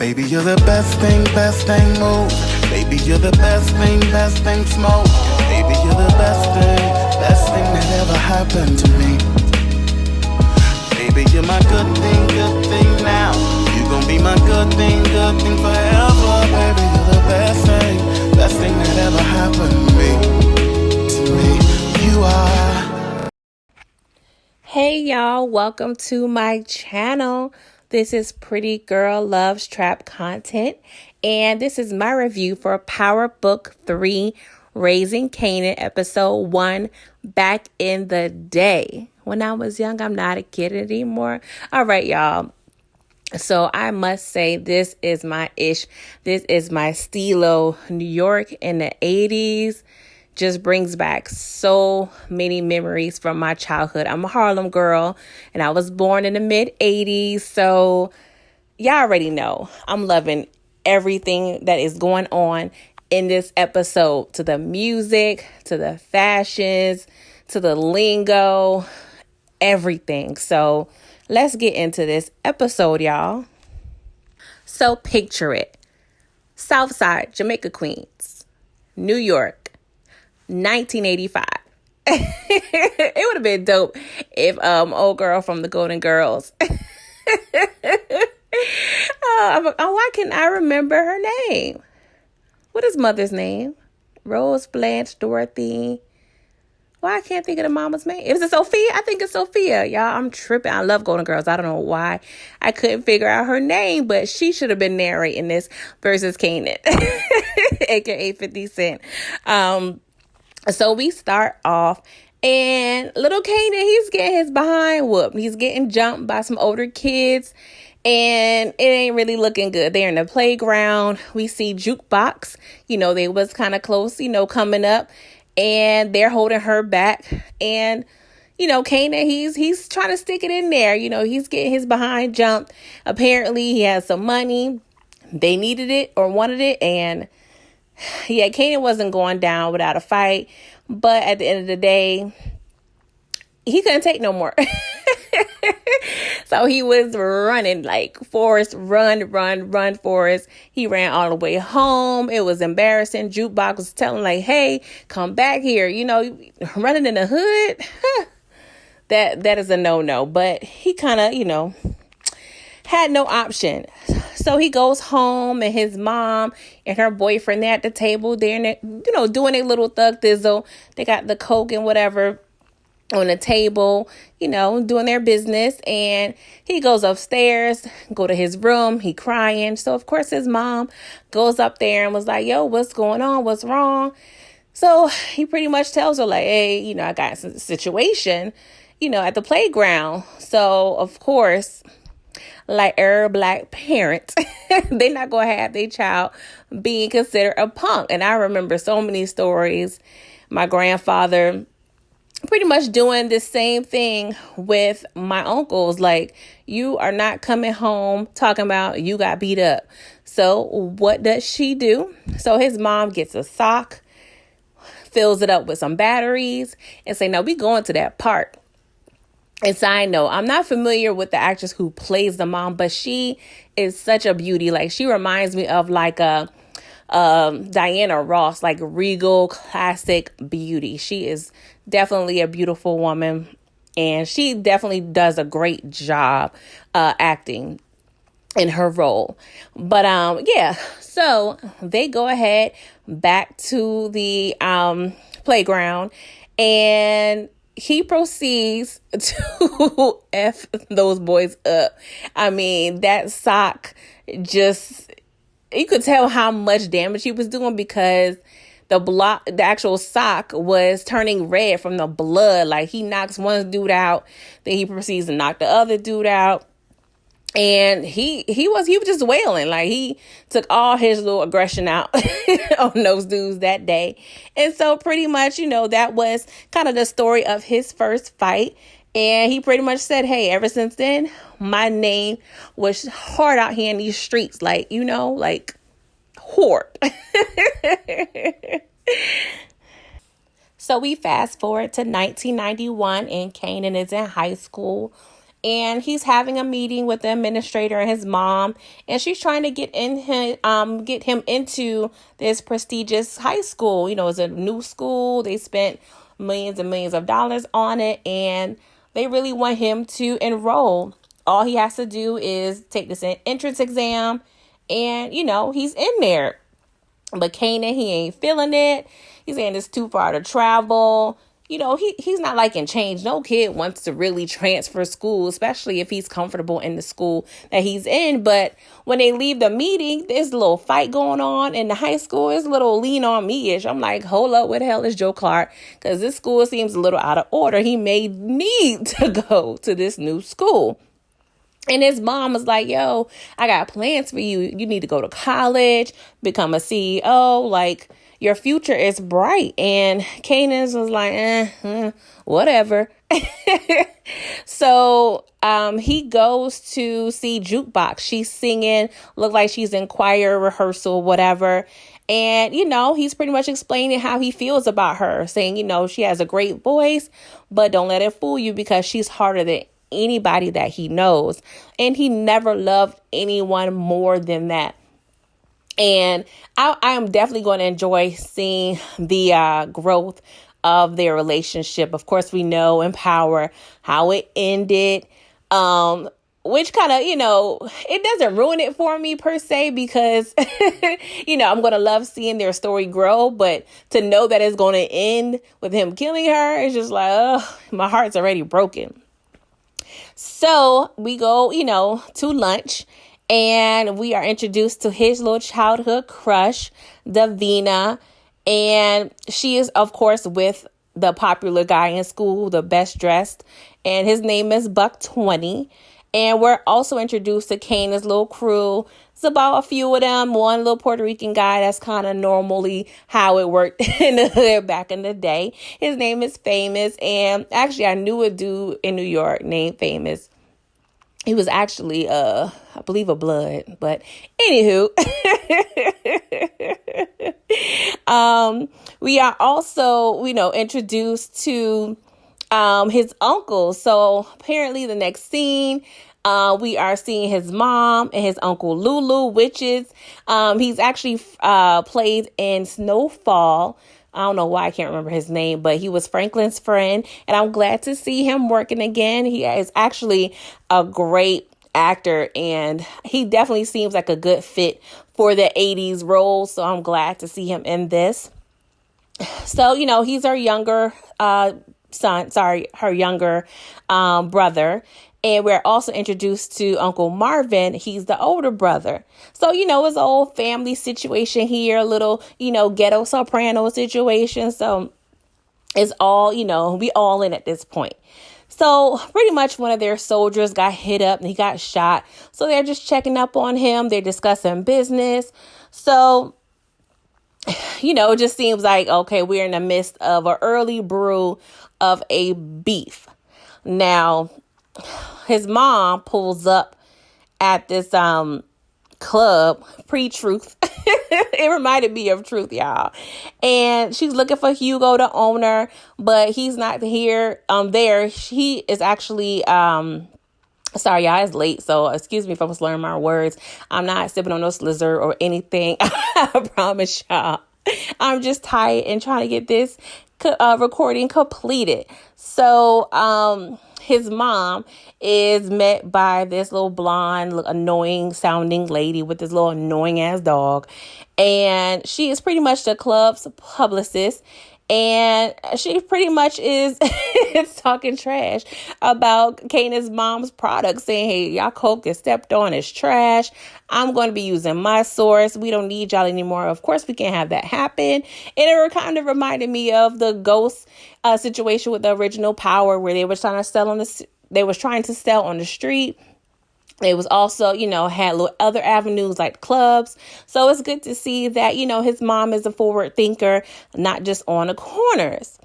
Baby, you're the best thing, move. Baby, you're the best thing, smoke. Baby, you're the best thing that ever happened to me. Baby, you're my good thing now. You gon' be my good thing forever. Baby, you're the best thing that ever happened to me. You are. Hey y'all, welcome to my channel. This is Pretty Girl Loves Trap content, and this is my review for Power Book 3, Raising Kanan, episode 1, back in the day. When I was young, I'm not a kid anymore. All right, y'all. So I must say this is my ish. This is my stilo. New York in the 80s. Just brings back so many memories from my childhood. I'm a Harlem girl, and I was born in the mid-80s, so y'all already know I'm loving everything that is going on in this episode, to the music, to the fashions, to the lingo, everything. So let's get into this episode, y'all. So picture it. Southside, Jamaica, Queens, New York. 1985. It would have been dope if old girl from the Golden Girls. Why can't I remember her name? What is mother's name? Rose, Blanche, Dorothy. Why I can't think of the mama's name? Is it Sophia? I think it's Sophia. Y'all, I'm tripping. I love Golden Girls. I don't know why I couldn't figure out her name, but she should have been narrating this versus Kanan, aka 50 Cent. So we start off, and little Kanan, he's getting his behind whooped. He's getting jumped by some older kids, and it ain't really looking good. They're in the playground. We see Jukebox. They was kind of close, coming up, and they're holding her back. And, Kanan, he's trying to stick it in there. He's getting his behind jumped. Apparently, he has some money. They needed it or wanted it, and yeah, Kanan wasn't going down without a fight, but at the end of the day, he couldn't take no more. So he was running like Forrest, run, Forrest. He ran all the way home. It was embarrassing. Jukebox was telling like, hey, come back here. Running in the hood, that is a no-no. But he kind of, had no option. So he goes home, and his mom and her boyfriend, they're at the table. They're, doing a little thug thizzle. They got the Coke and whatever on the table, doing their business. And he goes upstairs, go to his room. He crying. So, of course, his mom goes up there and was like, yo, what's going on? What's wrong? So he pretty much tells her like, hey, I got a situation, at the playground. So, of course, like every black parent, they're not going to have their child being considered a punk. And I remember so many stories. My grandfather pretty much doing the same thing with my uncles. Like, you are not coming home talking about you got beat up. So what does she do? So his mom gets a sock, fills it up with some batteries, and say, no, we going to that park. And side note, I'm not familiar with the actress who plays the mom, but she is such a beauty. Like, she reminds me of like a Diana Ross, like regal, classic beauty. She is definitely a beautiful woman, and she definitely does a great job acting in her role. But yeah, so they go ahead back to the playground, and he proceeds to F those boys up. I mean, that sock just, you could tell how much damage he was doing, because the actual sock was turning red from the blood. Like, he knocks one dude out, then he proceeds to knock the other dude out. And he was just wailing. Like, he took all his little aggression out on those dudes that day. And so pretty much, that was kind of the story of his first fight. And he pretty much said, hey, ever since then, my name was hard out here in these streets. Like, like whore. So we fast forward to 1991, and Kanan is in high school. and he's having a meeting with the administrator and his mom, and she's trying to get him into this prestigious high school. It's a new school. They spent millions and millions of dollars on it, and they really want him to enroll. All he has to do is take this entrance exam, and he's in there. But Kanan, he ain't feeling it. He's saying it's too far to travel. He's not liking change. No kid wants to really transfer school, especially if he's comfortable in the school that he's in. But when they leave the meeting, there's a little fight going on in the high school. It's a little lean on me-ish. I'm like, hold up, where the hell is Joe Clark? Because this school seems a little out of order. He may need to go to this new school. And his mom was like, yo, I got plans for you. You need to go to college, become a CEO. Like, your future is bright. And Kanan was like, whatever. So he goes to see Jukebox. She's singing, look like she's in choir rehearsal, whatever. And, he's pretty much explaining how he feels about her, saying, she has a great voice, but don't let it fool you because she's harder than anybody that he knows. And he never loved anyone more than that. And I am definitely going to enjoy seeing the growth of their relationship. Of course, we know in Power how it ended, which kind of, it doesn't ruin it for me per se, because, I'm going to love seeing their story grow. But to know that it's going to end with him killing her, it's just like, oh, my heart's already broken. So we go, to lunch, and we are introduced to his little childhood crush, Davina. And she is, of course, with the popular guy in school, the best dressed. And his name is Buck 20. And we're also introduced to Kanan's little crew. It's about a few of them. One little Puerto Rican guy, that's kind of normally how it worked in the hood back in the day. His name is Famous. And actually, I knew a dude in New York named Famous. He was actually, I believe, a blood. But anywho, we are also, introduced to his uncle. So apparently the next scene, we are seeing his mom and his uncle Lulu, witches. He's actually played in Snowfall. I don't know why I can't remember his name, but he was Franklin's friend, and I'm glad to see him working again. He is actually a great actor, and he definitely seems like a good fit for the 80s role, so I'm glad to see him in this. So, he's her younger brother. And we're also introduced to Uncle Marvin. He's the older brother. So, it's an old family situation here, a little, ghetto soprano situation. So it's all, we all in at this point. So pretty much one of their soldiers got hit up and he got shot. So they're just checking up on him. They're discussing business. So, it just seems like, okay, we're in the midst of an early brew of a beef. Now, his mom pulls up at this club, pre-Truth. It reminded me of Truth, y'all. And she's looking for Hugo, the owner, but he's not here. There, he is actually sorry, y'all, it's late, so excuse me if I'm slurring my words. I'm not sipping on no slizzard or anything. I promise y'all. I'm just tired and trying to get this recording completed. So, his mom is met by this little blonde, annoying sounding lady with this little annoying ass dog. And she is pretty much the club's publicist. And she pretty much is talking trash about Kanan's mom's products, saying, hey, y'all coke is stepped on, is trash. I'm going to be using my source. We don't need y'all anymore. Of course, we can't have that happen. And it kind of reminded me of the Ghost situation with the original Power, where they were trying to sell on the street. It was also, had little other avenues like clubs. So it's good to see that, his mom is a forward thinker, not just on the corners.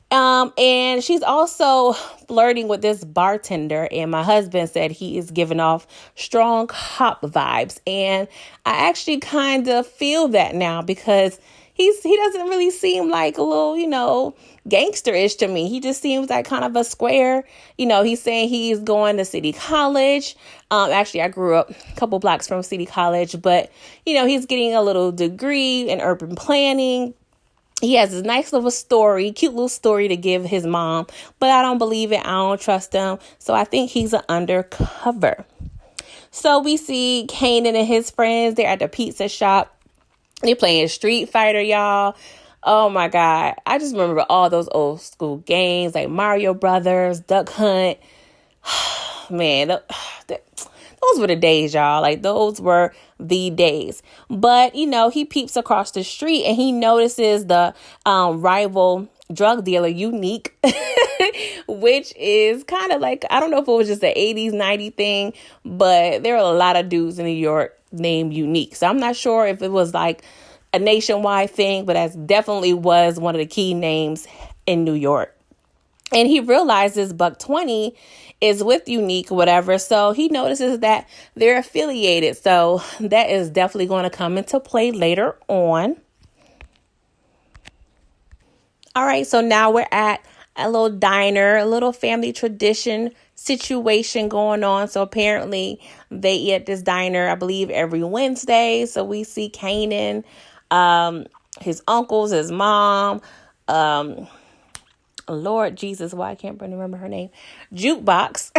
And she's also flirting with this bartender. And my husband said he is giving off strong cop vibes. And I actually kind of feel that now because he doesn't really seem like a little, gangster-ish to me. He just seems like kind of a square. He's saying he's going to City College. Actually, I grew up a couple blocks from City College, but, he's getting a little degree in urban planning. He has this nice little story, cute little story to give his mom, but I don't believe it. I don't trust him. So I think he's an undercover. So we see Kanan and his friends. They're at the pizza shop. They're playing Street Fighter, y'all. Oh my God. I just remember all those old school games like Mario Brothers, Duck Hunt. Man, those were the days, y'all. Like, those were the days. But, he peeps across the street and he notices the rival drug dealer, Unique, which is kind of like, I don't know if it was just the 80s, 90s thing, but there are a lot of dudes in New York named Unique. So I'm not sure if it was like a nationwide thing, but that definitely was one of the key names in New York. And he realizes Buck 20 is with Unique, whatever. So he notices that they're affiliated. So that is definitely going to come into play later on. All right. So now we're at a little diner, a little family tradition situation going on. So apparently they eat at this diner, I believe, every Wednesday. So we see Kanan, his uncles, his mom, Lord Jesus, why I can't remember her name? Jukebox.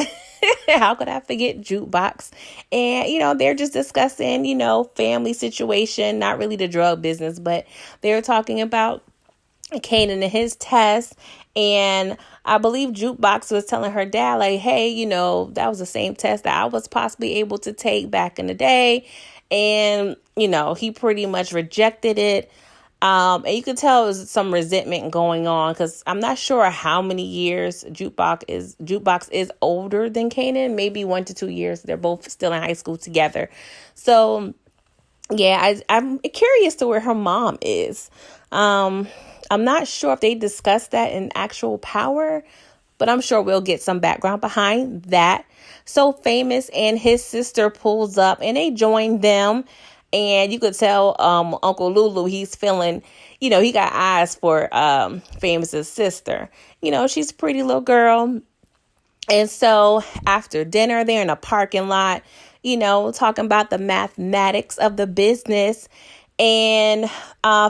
How could I forget Jukebox? And, they're just discussing, family situation, not really the drug business, but they're talking about Kanan and his test. And I believe Jukebox was telling her dad, like, hey, that was the same test that I was possibly able to take back in the day. And, he pretty much rejected it. And you could tell there's some resentment going on because I'm not sure how many years Jukebox is older than Kanan, maybe 1 to 2 years. They're both still in high school together. So, yeah, I'm curious to where her mom is. I'm not sure if they discussed that in actual Power, but I'm sure we'll get some background behind that. So Famous and his sister pulls up and they join them. And you could tell Uncle Lulu, he's feeling, he got eyes for Famous's sister. She's a pretty little girl. And so after dinner, they're in a parking lot, talking about the mathematics of the business. And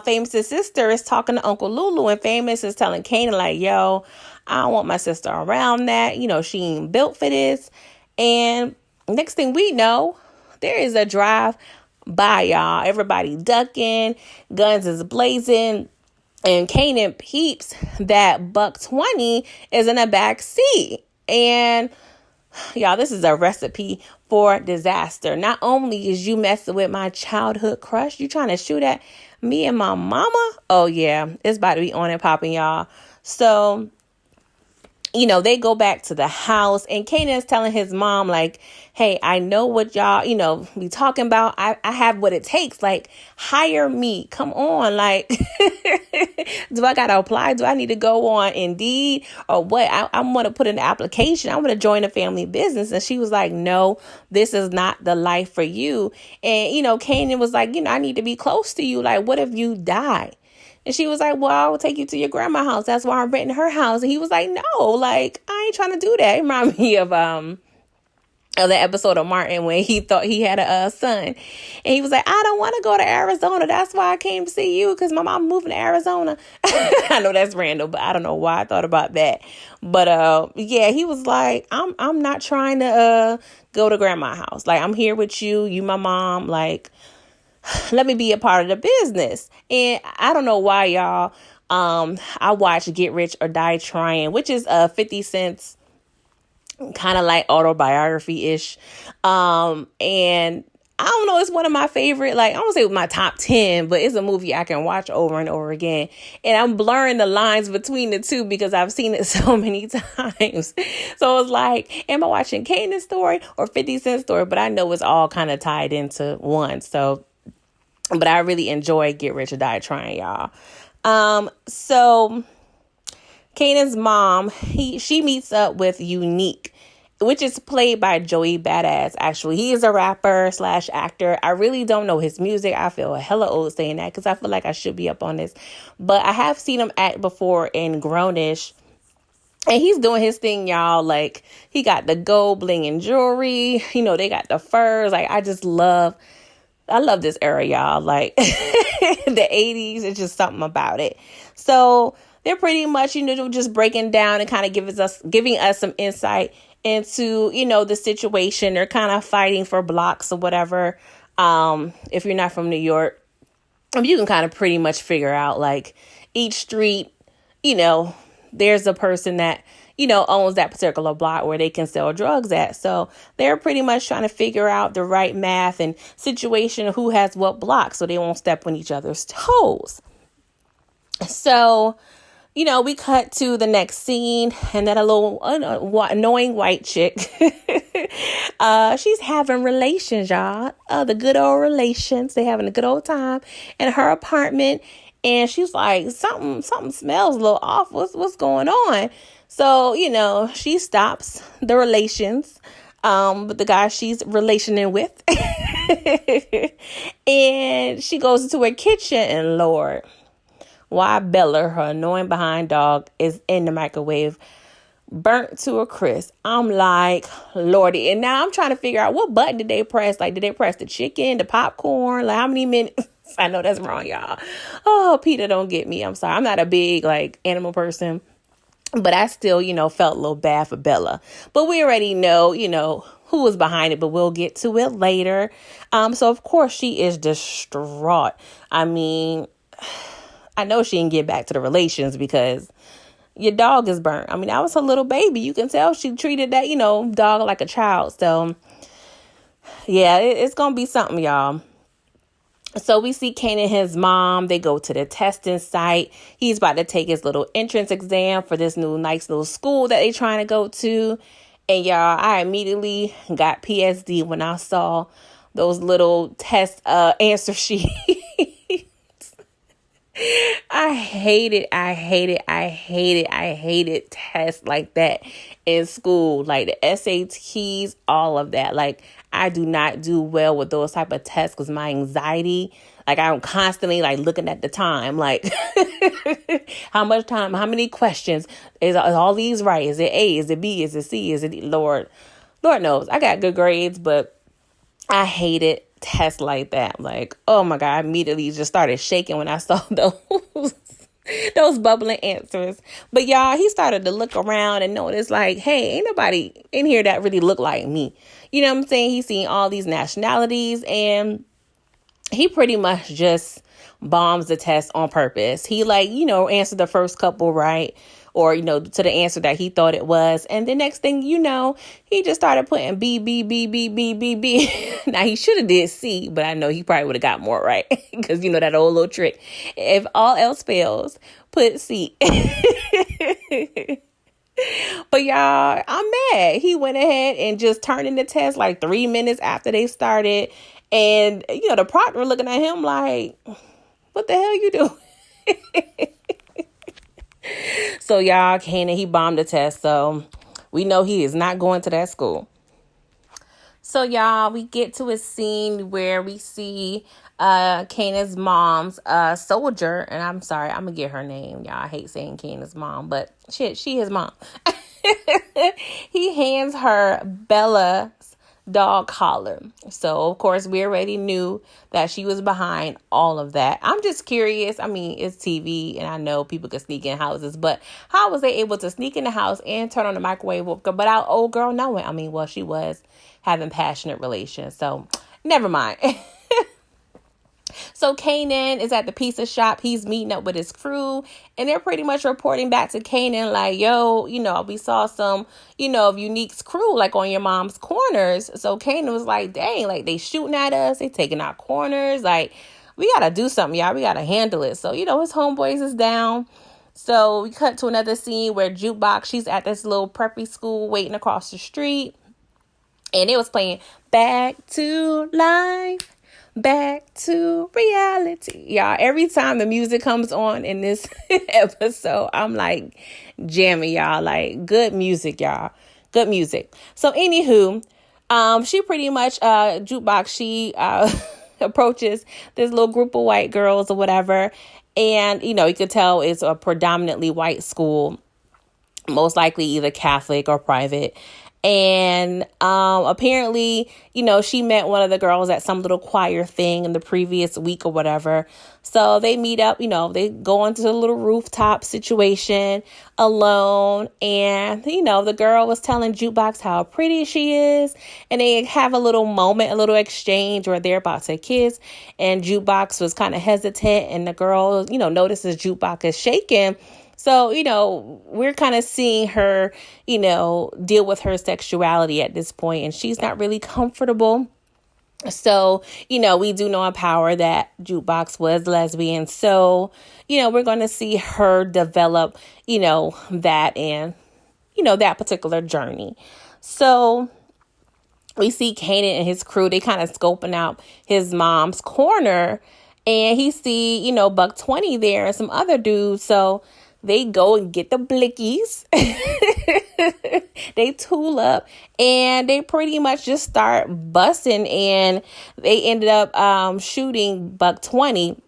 Famous's sister is talking to Uncle Lulu, and Famous is telling Kanan, like, yo, I don't want my sister around that. She ain't built for this. And next thing we know, there is a drive by, y'all. Everybody ducking, guns is blazing, and Kanan peeps that Buck 20 is in the back seat. And y'all, this is a recipe for disaster. Not only is you messing with my childhood crush, you trying to shoot at me and my mama. Oh yeah, it's about to be on and popping, y'all. So they go back to the house and Kanan's telling his mom, like, hey, I know what y'all, be talking about. I have what it takes. Like, hire me. Come on. Like, do I got to apply? Do I need to go on Indeed or what? I want to put in an application. I want to join a family business. And she was like, no, this is not the life for you. And, Kanan was like, I need to be close to you. Like, what if you die? And she was like, well, I will take you to your grandma's house. That's why I'm renting her house. And he was like, no, like, I ain't trying to do that. It reminded me of the episode of Martin when he thought he had a son. And he was like, I don't want to go to Arizona. That's why I came to see you, because my mom moving to Arizona. I know that's random, but I don't know why I thought about that. But yeah, he was like, I'm not trying to go to grandma's house. Like, I'm here with you. You my mom. Like, let me be a part of the business. And I don't know why, y'all. I watched Get Rich or Die Trying, which is 50 Cent's kind of like autobiography-ish. And I don't know, it's one of my favorite, like, I don't say my top 10, but it's a movie I can watch over and over again. And I'm blurring the lines between the two because I've seen it so many times. So it's like, am I watching Kanan's story or 50 Cent's story? But I know it's all kind of tied into one. So, but I really enjoy Get Rich or Die Trying, y'all. So Kanan's mom, she meets up with Unique, which is played by Joey Badass. Actually, he is a rapper slash actor. I really don't know his music. I feel hella old saying that because I feel like I should be up on this. But I have seen him act before in Grownish. And he's doing his thing, y'all. Like, he got the gold bling and jewelry. You know, they got the furs. Like, I love this era, y'all. Like, the 80s, it's just something about it. So they're pretty much, just breaking down and kind of giving us some insight into, the situation. They're kind of fighting for blocks or whatever. If you're not from New York, you can kind of pretty much figure out, like, each street, there's a person that, owns that particular block where they can sell drugs at. So they're pretty much trying to figure out the right math and situation, who has what block, so they won't step on each other's toes. So, we cut to the next scene, and then a little annoying white chick, she's having relations, y'all. The good old relations. They having a good old time in her apartment. And she's like, something smells a little off. What's going on? So, she stops the relations with the guy she's relationing with. And she goes into her kitchen, and Lord, why Bella, her annoying behind dog, is in the microwave, burnt to a crisp. I'm like, Lordy. And now I'm trying to figure out, what button did they press? Like, did they press the chicken, the popcorn? Like, how many minutes? I know that's wrong, y'all. Oh, Peter, don't get me. I'm sorry. I'm not a big, animal person. But I still, felt a little bad for Bella. But we already know, who was behind it. But we'll get to it later. So, of course, she is distraught. I mean, I know she didn't get back to the relations because your dog is burnt. I mean, that was her little baby. You can tell she treated that, dog like a child. So, yeah, it's going to be something, y'all. So we see Kanan and his mom. They go to the testing site. He's about to take his little entrance exam for this nice little school that they're trying to go to. And y'all, I immediately got PSD when I saw those little test answer sheets. I hated tests like that in school, like the SATs, all of that. Like, I do not do well with those type of tests because my anxiety, like, I'm constantly looking at the time, like how much time, how many questions, is all these right? Is it A? Is it B? Is it C? Is it D? Lord knows. I got good grades, but I hated tests like that. Like, oh my God, I immediately just started shaking when I saw those bubbling answers. But y'all, he started to look around and notice, like, hey, ain't nobody in here that really look like me. You know what I'm saying? He's seen all these nationalities, and he pretty much just bombs the test on purpose. He answered the first couple right, or, to the answer that he thought it was. And the next thing you know, he just started putting B, B, B, B, B, B, B. Now, he should have did C, but I know he probably would have got more right. Because, that old little trick. If all else fails, put C. But y'all, I'm mad. He went ahead and just turned in the test 3 minutes after they started. And, the proctor looking at him like, what the hell you doing? So y'all, Kanan, he bombed the test. So we know he is not going to that school. So y'all, we get to a scene where we see Kanan's mom's soldier. And I'm sorry, I'm going to get her name. Y'all, I hate saying Kanan's mom, but shit, she his mom. He hands her Bella's dog collar. So, of course, we already knew that she was behind all of that. I'm just curious. I mean, it's TV, and I know people can sneak in houses, but how was they able to sneak in the house and turn on the microwave without old girl knowing? I mean, well, she was having passionate relations, so never mind. So Kanan is at the pizza shop. He's meeting up with his crew, and they're pretty much reporting back to Kanan like, yo, we saw some, of Unique's crew, on your mom's corners. So Kanan was like, dang, they shooting at us. They taking our corners. We got to do something, y'all. We got to handle it. So, his homeboys is down. So we cut to another scene where Jukebox, she's at this little preppy school waiting across the street. And it was playing Back to Life. Back to reality. Y'all, every time the music comes on in this episode, I'm jamming, y'all. Good music, y'all. Good music. So anywho, she pretty much, Jukebox, she approaches this little group of white girls or whatever. And, you could tell it's a predominantly white school, most likely either Catholic or private. And apparently, she met one of the girls at some little choir thing in the previous week or whatever. So they meet up, they go into the little rooftop situation alone. And, the girl was telling Jukebox how pretty she is. And they have a little moment, a little exchange where they're about to kiss. And Jukebox was kind of hesitant. And the girl, notices Jukebox is shaking. So, we're kind of seeing her, deal with her sexuality at this point, and she's not really comfortable. So, we do know in Power that Jukebox was lesbian. So, we're going to see her develop, that and, that particular journey. So we see Kanan and his crew, they kind of scoping out his mom's corner, and he see, Buck 20 there and some other dudes. So they go and get the blickies. They tool up and they pretty much just start busting, and they ended up shooting Buck 20.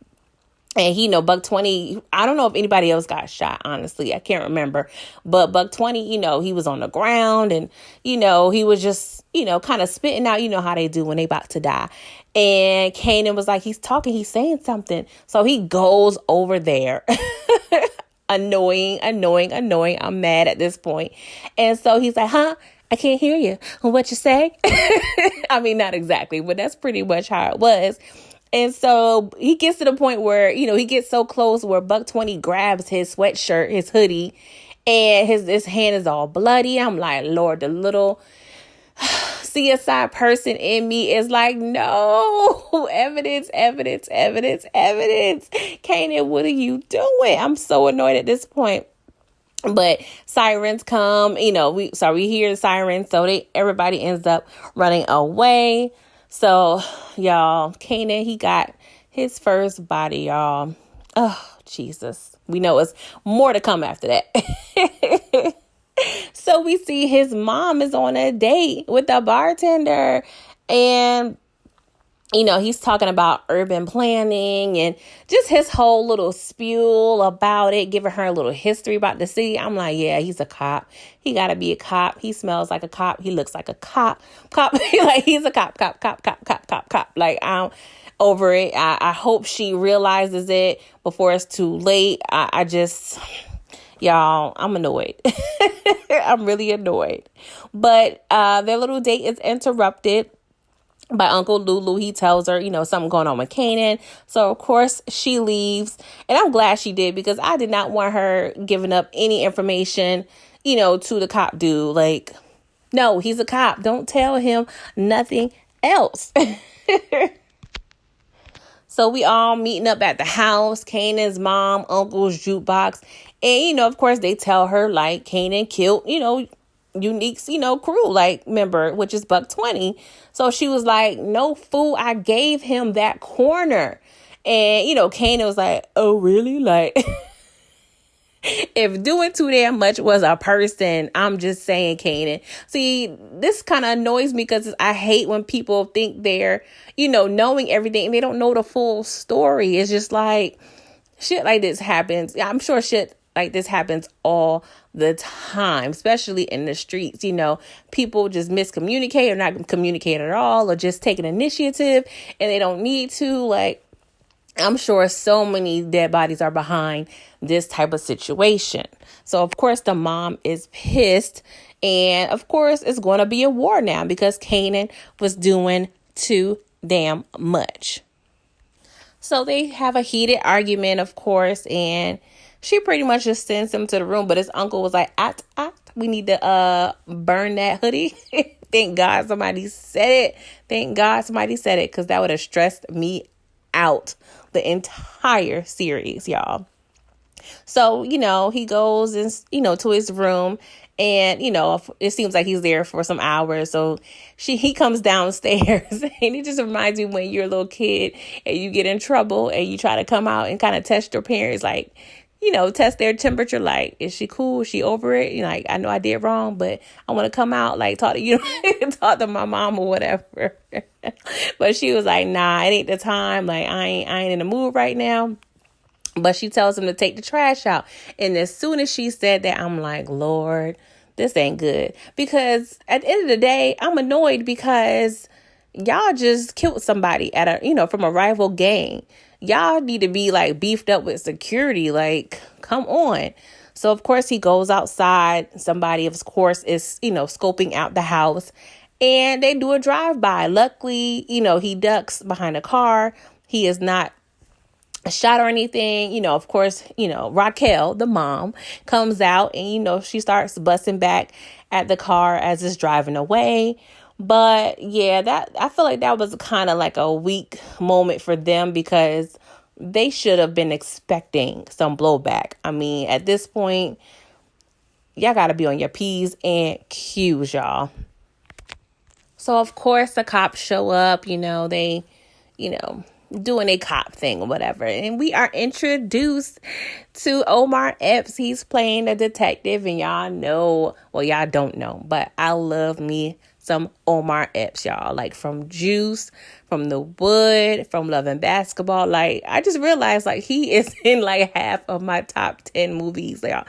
And Buck 20, I don't know if anybody else got shot, honestly. I can't remember. But Buck 20, he was on the ground, and, he was just, kind of spitting out, how they do when they about to die. And Kanan was like, he's talking, he's saying something. So he goes over there. Annoying. I'm mad at this point. And so he's like, huh? I can't hear you. What you say? I mean, not exactly, but that's pretty much how it was. And so he gets to the point where, he gets so close where Buck 20 grabs his sweatshirt, his hoodie, and his hand is all bloody. I'm like, Lord, the little CSI person in me is like, no, evidence. Kanan, what are you doing? I'm so annoyed at this point. But sirens come, we hear the sirens, so everybody ends up running away. So, y'all, Kanan, he got his first body, y'all. Oh, Jesus. We know it's more to come after that. So we see his mom is on a date with a bartender, and, he's talking about urban planning and just his whole little spiel about it, giving her a little history about the city. I'm like, yeah, he's a cop. He got to be a cop. He smells like a cop. He looks like a cop. Like, he's a cop. Like, I'm over it. I hope she realizes it before it's too late. I just... Y'all, I'm annoyed. I'm really annoyed. But their little date is interrupted by Uncle Lulu. He tells her, something going on with Kanan. So, of course, she leaves. And I'm glad she did, because I did not want her giving up any information, to the cop dude. Like, no, he's a cop. Don't tell him nothing else. So we all meeting up at the house, Kanan's mom, uncle's, Jukebox. And, of course, they tell her, like, Kanan killed, Unique's, crew, like, member, which is Buck 20. So she was like, no, fool, I gave him that corner. And, Kanan was like, oh, really? Like, if doing too damn much was a person, I'm just saying, Kanan. See, this kind of annoys me, because I hate when people think they're, knowing everything and they don't know the full story. It's just like, shit like this happens. I'm sure shit like this happens all the time, especially in the streets. People just miscommunicate or not communicate at all, or just take an initiative and they don't need to. Like, I'm sure so many dead bodies are behind this type of situation. So, of course, the mom is pissed. And, of course, it's going to be a war now, because Kanan was doing too damn much. So they have a heated argument, of course, and she pretty much just sends him to the room. But his uncle was like, we need to burn that hoodie. Thank God somebody said it. Because that would have stressed me out the entire series, y'all. So, he goes and, to his room, and, it seems like he's there for some hours. So he comes downstairs, and it just reminds me when you're a little kid and you get in trouble and you try to come out and kind of test your parents. Like, test their temperature. Like, is she cool? Is she over it? Like, I know I did wrong, but I want to come out, like, talk to talk to my mom or whatever. But she was like, nah, it ain't the time. Like, I ain't in the mood right now. But she tells him to take the trash out. And as soon as she said that, I'm like, Lord, this ain't good. Because at the end of the day, I'm annoyed because y'all just killed somebody from a rival gang. Y'all need to be like beefed up with security. Like, come on. So, of course, he goes outside. Somebody, of course, is, scoping out the house. And they do a drive-by. Luckily, he ducks behind a car. He is not shot or anything. Of course, Raquel, the mom, comes out and, she starts busting back at the car as it's driving away. But yeah, I feel like that was kind of like a weak moment for them because they should have been expecting some blowback. I mean, at this point, y'all got to be on your P's and Q's, y'all. So, of course, the cops show up, they, doing a cop thing or whatever. And we are introduced to Omar Epps. He's playing a detective, and y'all don't know, but I love me some Omar Epps, y'all. Like, from Juice, from The Wood, from Love and Basketball. Like, I just realized, like, he is in like half of my top 10 movies, y'all.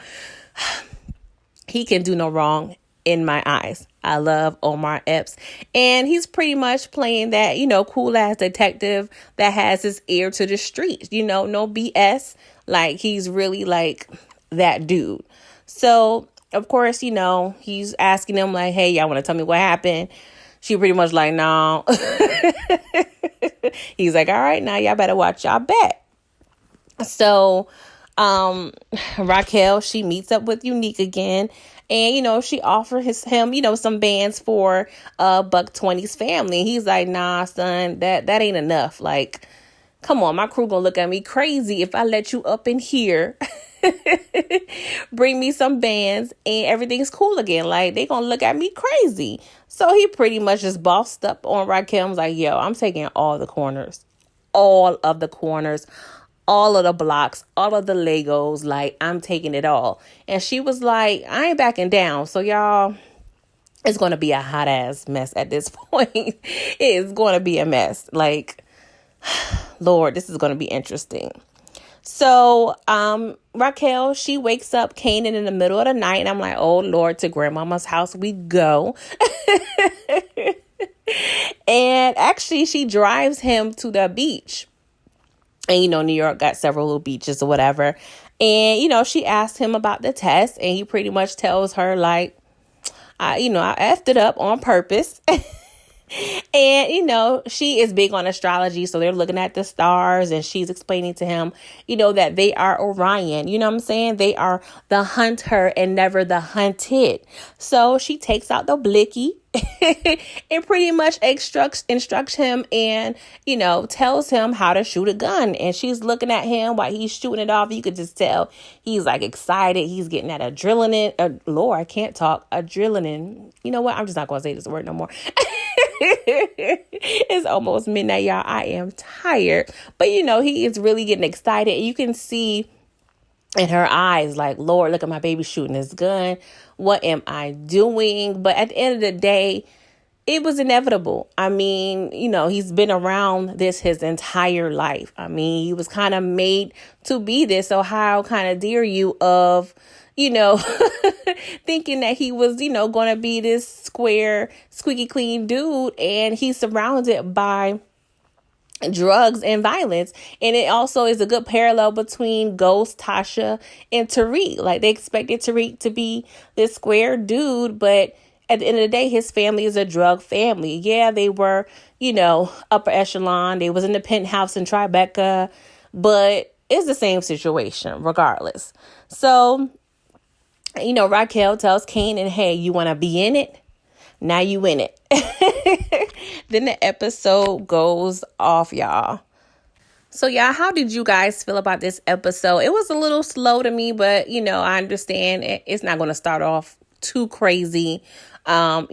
He can do no wrong in my eyes. I love Omar Epps. And he's pretty much playing that, cool ass detective that has his ear to the streets, no BS. Like, he's really like that dude. So, of course, he's asking them like, hey, y'all want to tell me what happened? She pretty much like, no. He's like, all right, now y'all better watch y'all back. So, Raquel, she meets up with Unique again. And, she offers him, some bands for Buck 20's family. He's like, nah, son, that ain't enough. Like, come on, my crew gonna look at me crazy if I let you up in here. Bring me some bands and everything's cool again. Like, they gonna look at me crazy. So he pretty much just bossed up on Raquel. Was like, yo, I'm taking all of the corners, all of the blocks, all of the Legos. Like, I'm taking it all. And she was like, I ain't backing down. So y'all, it's going to be a hot ass mess at this point. It is going to be a mess. Like, Lord, this is going to be interesting. So, Raquel, she wakes up Kanan in the middle of the night, and I'm like, oh Lord, to grandmama's house we go. And actually, she drives him to the beach. And, New York got several little beaches or whatever. And, she asked him about the test, and he pretty much tells her, like, I effed it up on purpose. And, she is big on astrology. So they're looking at the stars, and she's explaining to him, that they are Orion. You know what I'm saying? They are the hunter and never the hunted. So she takes out the blicky and pretty much instructs him and, tells him how to shoot a gun. And she's looking at him while he's shooting it off. You could just tell he's like excited. He's getting that adrenaline. Lord, I can't talk. Adrenaline. You know what? I'm just not going to say this word no more. It's almost midnight, y'all. I am tired. But, he is really getting excited. You can see in her eyes, like, Lord, look at my baby shooting his gun. What am I doing? But at the end of the day, it was inevitable. I mean, he's been around this his entire life. I mean, he was kind of made to be this. So how kind of dare you of, thinking that he was, going to be this square, squeaky clean dude. And he's surrounded by drugs and violence. And it also is a good parallel between Ghost, Tasha, and Tariq. Like, they expected Tariq to be this square dude, but at the end of the day, his family is a drug family. Yeah, they were, upper echelon. They was in the penthouse in Tribeca, but it's the same situation regardless. So, Raquel tells Kanan, hey, you want to be in it? Now you in it. Then the episode goes off, y'all. So, y'all, how did you guys feel about this episode? It was a little slow to me, but, I understand it's not going to start off too crazy. My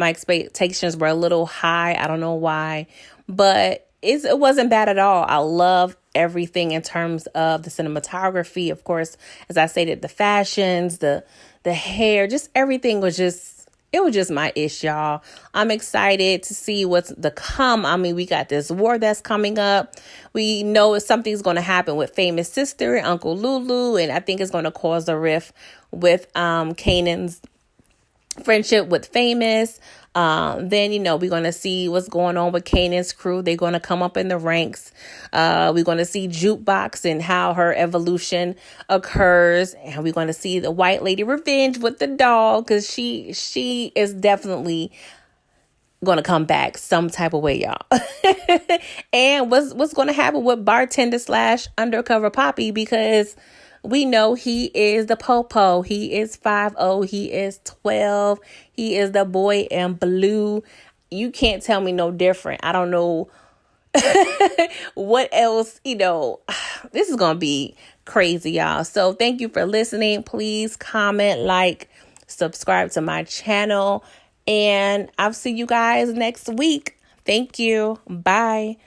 expectations were a little high. I don't know why, but it wasn't bad at all. I love everything in terms of the cinematography. Of course, as I stated, the fashions, the hair, just everything was just, it was just my ish, y'all. I'm excited to see what's to come. I mean, we got this war that's coming up. We know something's going to happen with Famous sister and Uncle Lulu, and I think it's going to cause a rift with Kanan's friendship with Famous. Then, we're going to see what's going on with Kanan's crew. They're going to come up in the ranks. We're going to see Jukebox and how her evolution occurs. And we're going to see the white lady revenge with the dog, because she is definitely going to come back some type of way, y'all. And what's going to happen with bartender / undercover Poppy, because we know he is the popo. He is 5'0". He is 12. He is the boy in blue. You can't tell me no different. I don't know what else, this is going to be crazy, y'all. So thank you for listening. Please comment, like, subscribe to my channel, and I'll see you guys next week. Thank you. Bye.